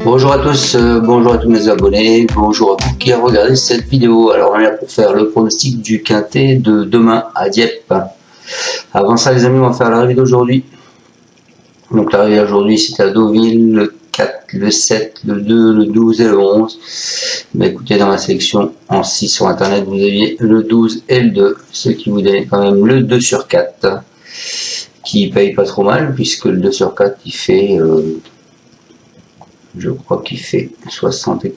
Bonjour à tous, bonjour à tous mes abonnés, bonjour à vous qui regardez cette vidéo. Alors on est là pour faire le pronostic du quintet de demain à Dieppe. Avant ça les amis, on va faire l'arrivée d'aujourd'hui. Donc l'arrivée d'aujourd'hui c'était à Deauville, le 4, le 7, le 2, le 12 et le 11. Mais écoutez, dans ma sélection en 6 sur internet, vous aviez le 12 et le 2, ce qui vous donnait quand même le 2 sur 4, qui paye pas trop mal, puisque le 2 sur 4 il fait... je crois qu'il fait 60 et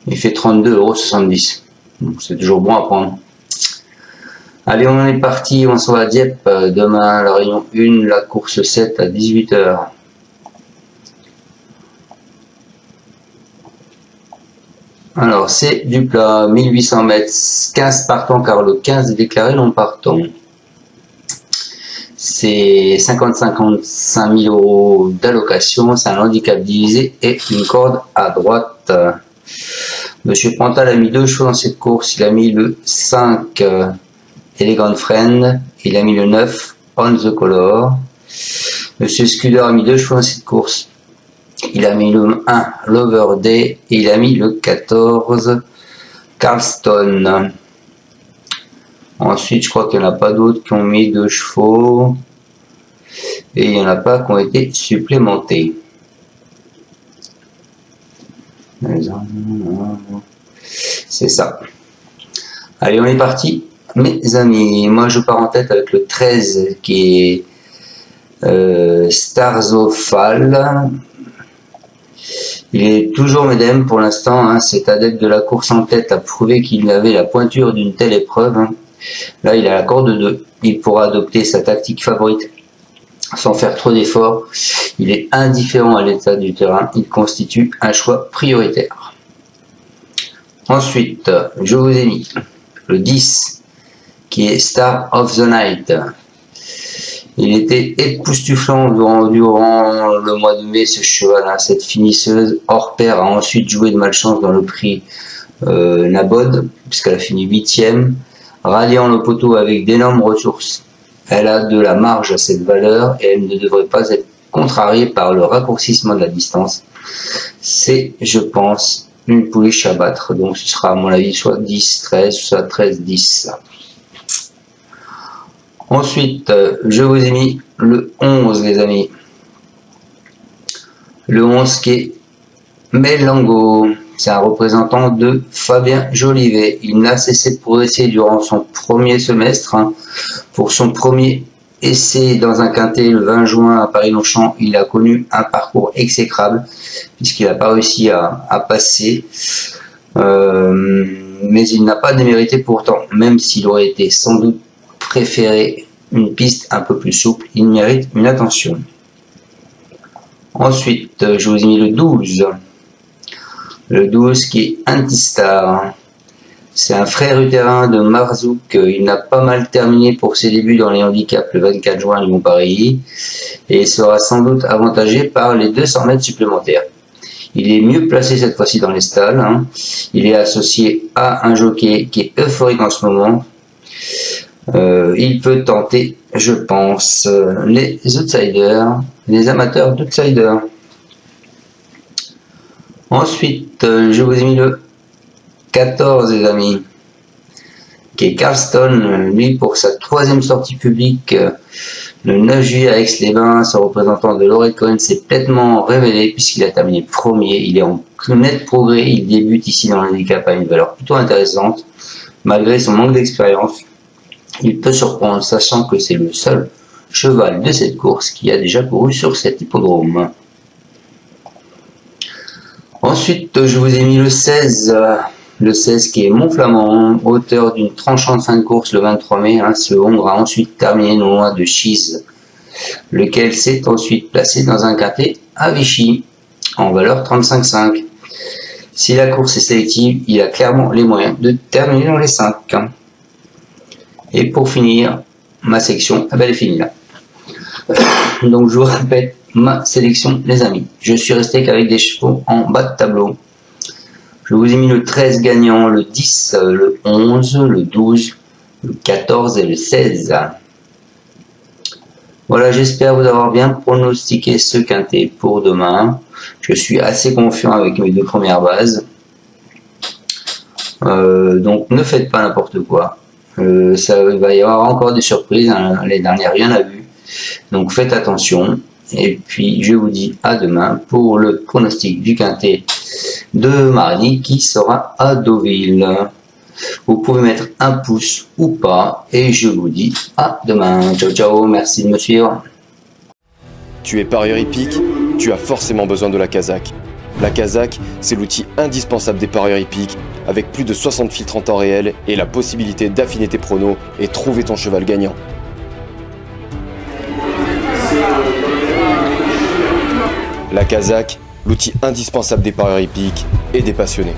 il fait 32,70 €. C'est toujours bon à prendre. Allez, on est parti, on s'en va à Dieppe. Demain, la réunion 1, la course 7 à 18 h. Alors, c'est du plat, 1800 mètres, 15 partants, car le 15 est déclaré non partant. C'est 55 000 € d'allocation, c'est un handicap divisé et une corde à droite. Monsieur Pantal a mis 2 chevaux dans cette course, il a mis le 5 Elegant Friend, il a mis le 9 On the Color. Monsieur Scudder a mis 2 chevaux dans cette course, il a mis le 1 Lover Day et il a mis le 14 Carlston. Ensuite, je crois qu'il n'y en a pas d'autres qui ont mis 2 chevaux. Et il n'y en a pas qui ont été supplémentés. C'est ça. Allez, on est parti, mes amis. Moi, je pars en tête avec le 13 qui est Starzofal. Il est toujours médème pour l'instant. Hein. Cet adepte de la course en tête a prouvé qu'il avait la pointure d'une telle épreuve. Hein. Là, il a la corde 2. Il pourra adopter sa tactique favorite sans faire trop d'efforts. Il est indifférent à l'état du terrain. Il constitue un choix prioritaire. Ensuite, je vous ai mis le 10 qui est Star of the Night. Il était époustouflant durant le mois de mai, ce cheval. Hein, cette finisseuse hors pair a ensuite joué de malchance dans le prix Nabod, puisqu'elle a fini 8e. Ralliant le poteau avec d'énormes ressources, elle a de la marge à cette valeur et elle ne devrait pas être contrariée par le raccourcissement de la distance. C'est, je pense, une pouliche à battre. Donc ce sera à mon avis soit 10-13, soit 13-10. Ensuite, je vous ai mis le 11 les amis. Le 11 qui est Melango. C'est un représentant de Fabien Jolivet. Il n'a cessé de progresser durant son premier semestre. Hein. Pour son premier essai dans un quintet le 20 juin à Paris-Longchamp, il a connu un parcours exécrable puisqu'il n'a pas réussi à passer. Mais il n'a pas démérité pourtant, même s'il aurait été sans doute préféré une piste un peu plus souple. Il mérite une attention. Ensuite, je vous ai mis le 12. Le 12 qui est Antistar. C'est un frère utérin de Marzouk. Il n'a pas mal terminé pour ses débuts dans les handicaps le 24 juin à Lyon-Paris et sera sans doute avantagé par les 200 mètres supplémentaires. Il est mieux placé cette fois-ci dans les stalles. Hein. Il est associé à un jockey qui est euphorique en ce moment. Il peut tenter, je pense, les outsiders, les amateurs d'outsiders. Ensuite, je vous ai mis le 14 les amis, qui est Carlston, lui pour sa 3e sortie publique le 9 juillet à Aix-les-Bains. Son représentant de l'Oregon s'est pleinement révélé puisqu'il a terminé premier. Il est en net progrès, il débute ici dans l'handicap à une valeur plutôt intéressante. Malgré son manque d'expérience, il peut surprendre, sachant que c'est le seul cheval de cette course qui a déjà couru sur cet hippodrome. Ensuite, je vous ai mis le 16 qui est Montflamand, auteur d'une tranchante fin de course le 23 mai. Hein, ce Hongre a ensuite terminé non loin de Cheese, lequel s'est ensuite placé dans un quintet à Vichy, en valeur 35,5. Si la course est sélective, il a clairement les moyens de terminer dans les 5. Et pour finir, ma section, elle est finie là. Donc je vous répète, ma sélection les amis, je suis resté qu'avec des chevaux en bas de tableau. Je vous ai mis le 13 gagnant, le 10, le 11, le 12, le 14 et le 16. Voilà, j'espère vous avoir bien pronostiqué ce quintet pour demain. Je suis assez confiant avec mes deux premières bases. Donc ne faites pas n'importe quoi. Ça va y avoir encore des surprises, hein. Les dernières, rien n'a vu. Donc faites attention. Et puis je vous dis à demain pour le pronostic du quintet de mardi qui sera à Deauville. Vous pouvez mettre un pouce ou pas. Et je vous dis à demain. Ciao ciao, merci de me suivre. Tu es parieur hippique, tu as forcément besoin de la Kazakh. La Kazakh, c'est l'outil indispensable des parieurs hippiques, avec plus de 60 filtres en temps réel et la possibilité d'affiner tes pronos et trouver ton cheval gagnant. La Kazakh, l'outil indispensable des parieurs hippiques et des passionnés.